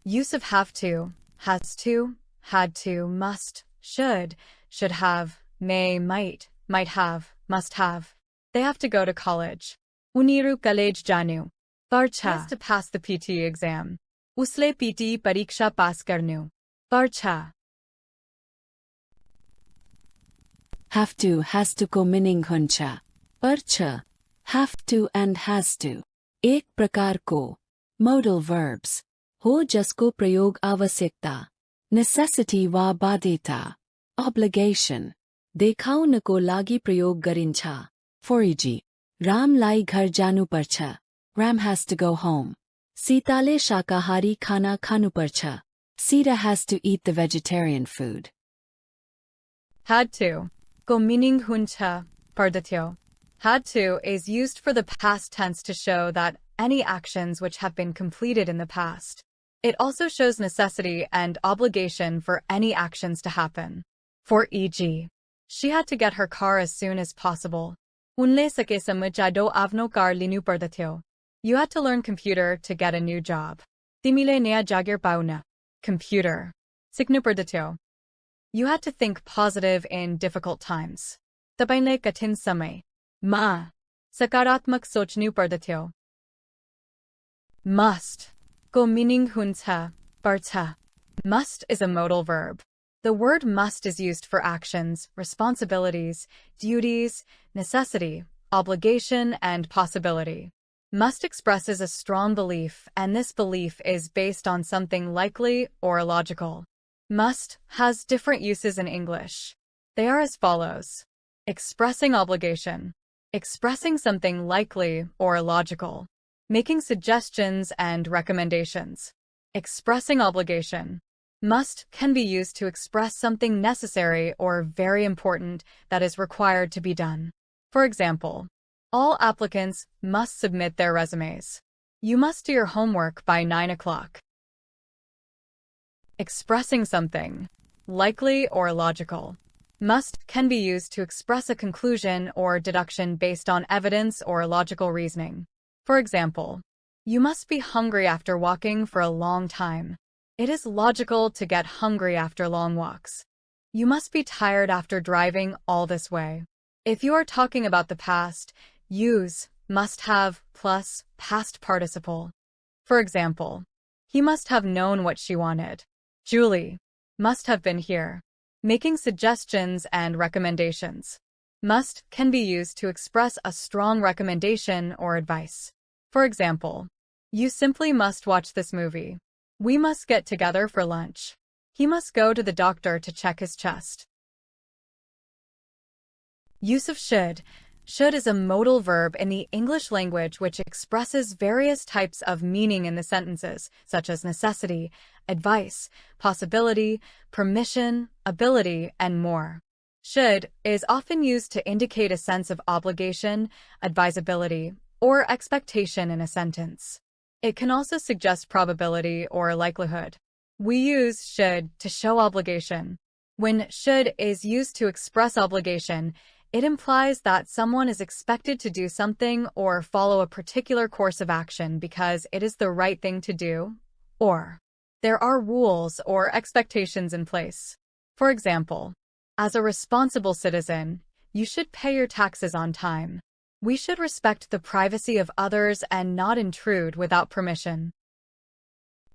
Use of have to, has to, had to, must, should have, may, might have, must have. They have to go to college. Uniru college janu. He has to pass the PT exam. Usle PT pariksha pass karnu. Barcha. Have to, has to को meaning huncha. Barcha. Have to and has to. एक प्रकार को. Modal verbs. हो जिसको प्रयोग आवश्यकता. Necessity वा बाध्यता. Obligation. देखाउ नको लागि प्रयोग गरिन्छ. For e.g. Ram लाई घर जानु पर्छ. Ram has to go home. Sitale shakahari khana khanu parcha. Sita has to eat the vegetarian food. Had to. Ko meaning huncha, pardatyo. Had to is used for the past tense to show that any actions which have been completed in the past. It also shows necessity and obligation for any actions to happen. For e.g., she had to get her car as soon as possible. Unle sake samajado avno car linu pardatyo. You had to learn computer to get a new job. Timile nea jagir pauna. Computer. Signuperdatyo. You had to think positive in difficult times. Tapainle katin samay. Ma. Sakaratmak sochnu pardatyo. Must. Ko meaning hunta, barta. Must is a modal verb. The word must is used for actions, responsibilities, duties, necessity, obligation, and possibility. Must expresses a strong belief, and this belief is based on something likely or logical. Must has different uses in English. They are as follows. Expressing obligation. Expressing something likely or logical. Making suggestions and recommendations. Expressing obligation. Must can be used to express something necessary or very important that is required to be done. For example, all applicants must submit their resumes. You must do your homework by 9 o'clock. Expressing something, likely or logical. Must can be used to express a conclusion or deduction based on evidence or logical reasoning. For example, you must be hungry after walking for a long time. It is logical to get hungry after long walks. You must be tired after driving all this way. If you are talking about the past, use must have plus past participle. For example, he must have known what she wanted. Julie must have been here. Making suggestions and recommendations. Must can be used to express a strong recommendation or advice. For example, you simply must watch this movie. We must get together for lunch. He must go to the doctor to check his chest. Use of should. Should is a modal verb in the English language which expresses various types of meaning in the sentences, such as necessity, advice, possibility, permission, ability, and more. Should is often used to indicate a sense of obligation, advisability, or expectation in a sentence. It can also suggest probability or likelihood. We use should to show obligation. When should is used to express obligation, it implies that someone is expected to do something or follow a particular course of action because it is the right thing to do, or there are rules or expectations in place. For example, as a responsible citizen, you should pay your taxes on time. We should respect the privacy of others and not intrude without permission.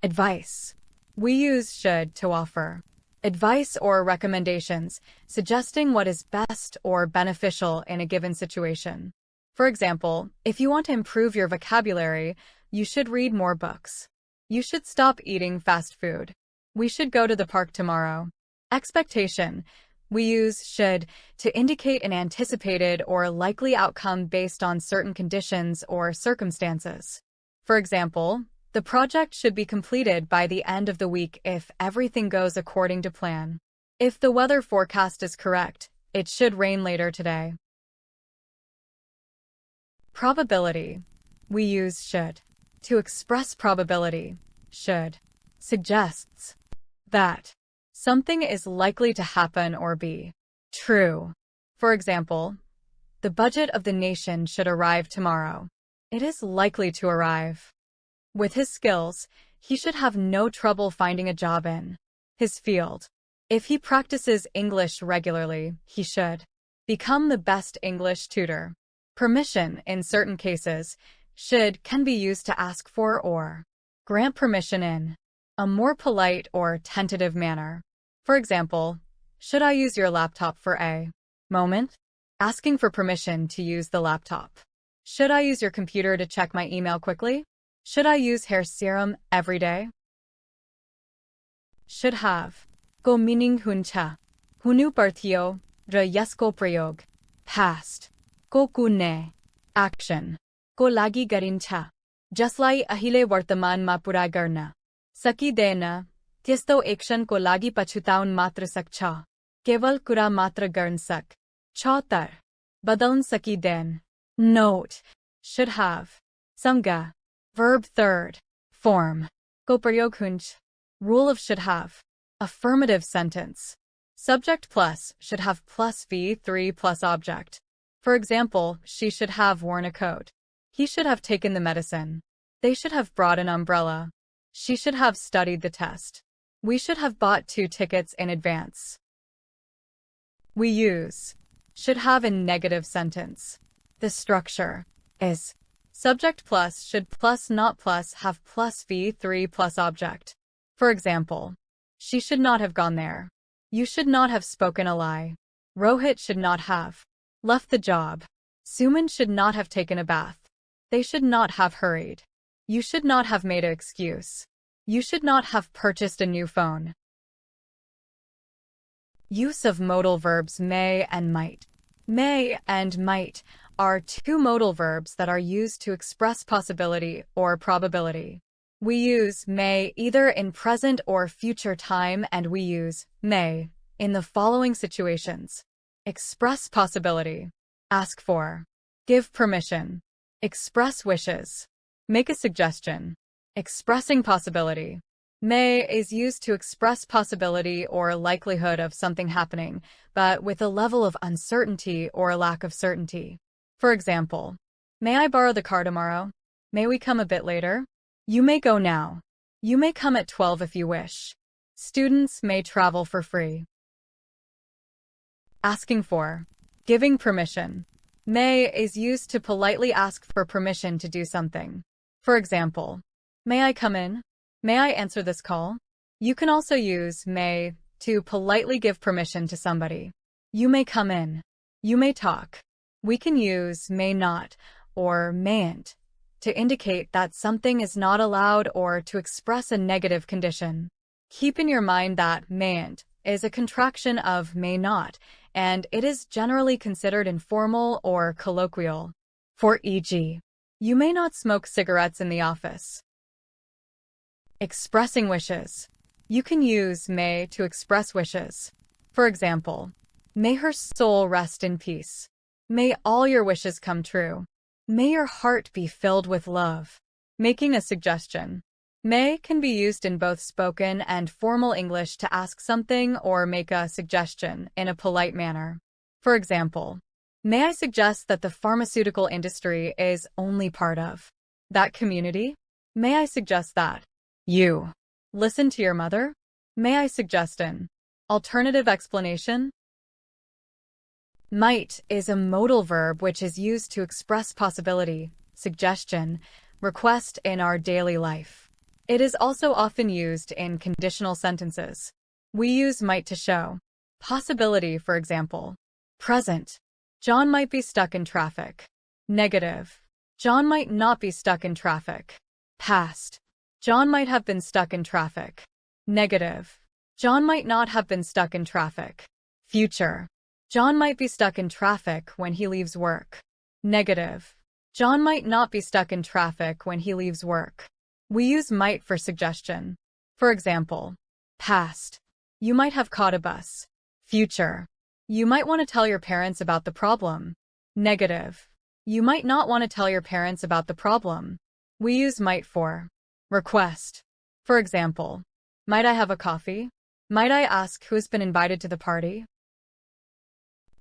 Advice. We use should to offer advice or recommendations, suggesting what is best or beneficial in a given situation. For example, if you want to improve your vocabulary, you should read more books. You should stop eating fast food. We should go to the park tomorrow. Expectation. We use should to indicate an anticipated or likely outcome based on certain conditions or circumstances. For example, the project should be completed by the end of the week if everything goes according to plan. If the weather forecast is correct, it should rain later today. Probability. We use should to express probability. Should suggests that something is likely to happen or be true. For example, the budget of the nation should arrive tomorrow. It is likely to arrive. With his skills, He should have no trouble finding a job in his field. If he practices English regularly, he should become the best English tutor. Permission, in certain cases, should can be used to ask for or grant permission in a more polite or tentative manner. For example, should I use your laptop for a moment? Asking for permission to use the laptop. Should I use your computer to check my email quickly? Should I use hair serum every day? Should have. Ko meaning huncha. Hunu parthiyo, ra yasko prayog. Past. Ko kunne. Action. Ko lagi garincha. Jaslai ahile vartaman ma pura garna. Saki dena. Tiesto action ko lagi pachutaun matra sakcha. Keval kura matra garn sak. Chautar. Badaln saki den. Note. Should have. Samga. Verb third. Form. Ko prayog hunch. Rule of should have. Affirmative sentence. Subject plus should have plus V3 plus object. For example, she should have worn a coat. He should have taken the medicine. They should have brought an umbrella. She should have studied the test. We should have bought 2 tickets in advance. We use should have in negative sentence. The structure is subject plus should plus not plus have plus V3 plus object. For example, she should not have gone there. You should not have spoken a lie. Rohit should not have left the job. Suman should not have taken a bath. They should not have hurried. You should not have made an excuse. You should not have purchased a new phone. Use of modal verbs may and might. May and might are 2 modal verbs that are used to express possibility or probability. We use may either in present or future time, and we use may in the following situations. Express possibility. Ask for. Give permission. Express wishes. Make a suggestion. Expressing possibility. May is used to express possibility or likelihood of something happening, but with a level of uncertainty or lack of certainty. For example, may I borrow the car tomorrow? May we come a bit later? You may go now. You may come at 12 if you wish. Students may travel for free. Asking for. Giving permission. May is used to politely ask for permission to do something. For example, may I come in? May I answer this call? You can also use may to politely give permission to somebody. You may come in. You may talk. We can use may not or mayn't to indicate that something is not allowed or to express a negative condition. Keep in your mind that mayn't is a contraction of may not, and it is generally considered informal or colloquial. For e.g., you may not smoke cigarettes in the office. Expressing wishes. You can use may to express wishes. For example, may her soul rest in peace. May all your wishes come true. May your heart be filled with love. Making a suggestion. May can be used in both spoken and formal English to ask something or make a suggestion in a polite manner. For example, may I suggest that the pharmaceutical industry is only part of that community? May I suggest that you listen to your mother? May I suggest an alternative explanation? Might is a modal verb which is used to express possibility, suggestion, request in our daily life. It is also often used in conditional sentences. We use might to show possibility, for example. Present. John might be stuck in traffic. Negative. John might not be stuck in traffic. Past. John might have been stuck in traffic. Negative. John might not have been stuck in traffic. Future. John might be stuck in traffic when he leaves work. Negative. John might not be stuck in traffic when he leaves work. We use might for suggestion. For example, past. You might have caught a bus. Future. You might want to tell your parents about the problem. Negative. You might not want to tell your parents about the problem. We use might for request. For example, might I have a coffee? Might I ask who's been invited to the party?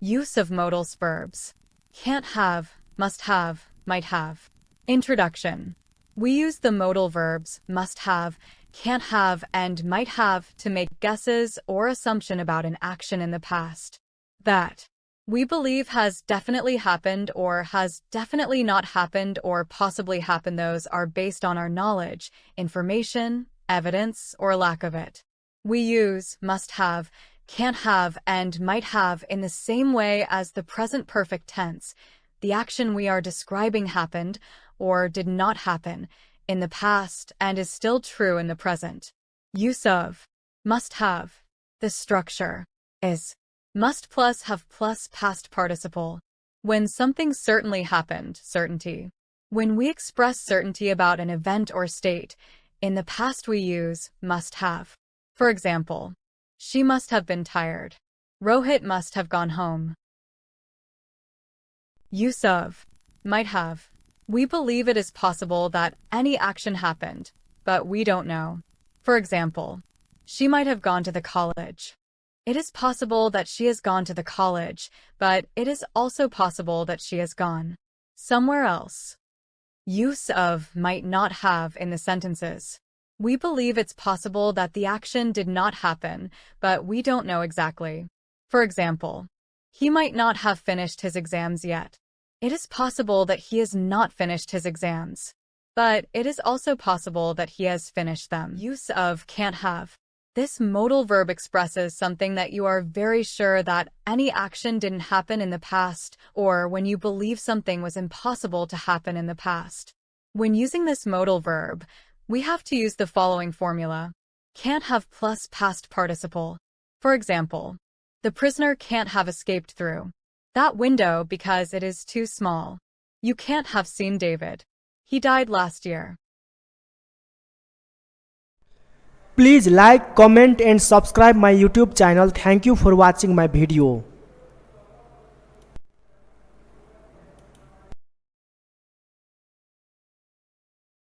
Use of modals verbs. Can't have, must have, might have. Introduction. We use the modal verbs must have can't have, and might have to make guesses or assumption about an action in the past that we believe has definitely happened or has definitely not happened or possibly happened. Those are based on our knowledge, information, evidence, or lack of it. We use must have, can't have, and might have in the same way as the present perfect tense. The action we are describing happened or did not happen in the past and is still true in the present. Use of must have. The structure is must plus have plus past participle. When something certainly happened, certainty. When we express certainty about an event or state, in the past we use must have. For example, she must have been tired. Rohit must have gone home. Use of might have. We believe it is possible that any action happened, but we don't know. For example, she might have gone to the college. It is possible that she has gone to the college, but it is also possible that she has gone somewhere else. Use of might not have in the sentences. We believe it's possible that the action did not happen, but we don't know exactly. For example, he might not have finished his exams yet. It is possible that he has not finished his exams, but it is also possible that he has finished them. Use of can't have. This modal verb expresses something that you are very sure that any action didn't happen in the past, or when you believe something was impossible to happen in the past. When using this modal verb, we have to use the following formula. Can't have plus past participle. For example, the prisoner can't have escaped through that window because it is too small. You can't have seen David. He died last year. Please like, comment and subscribe my YouTube channel. Thank you for watching my video.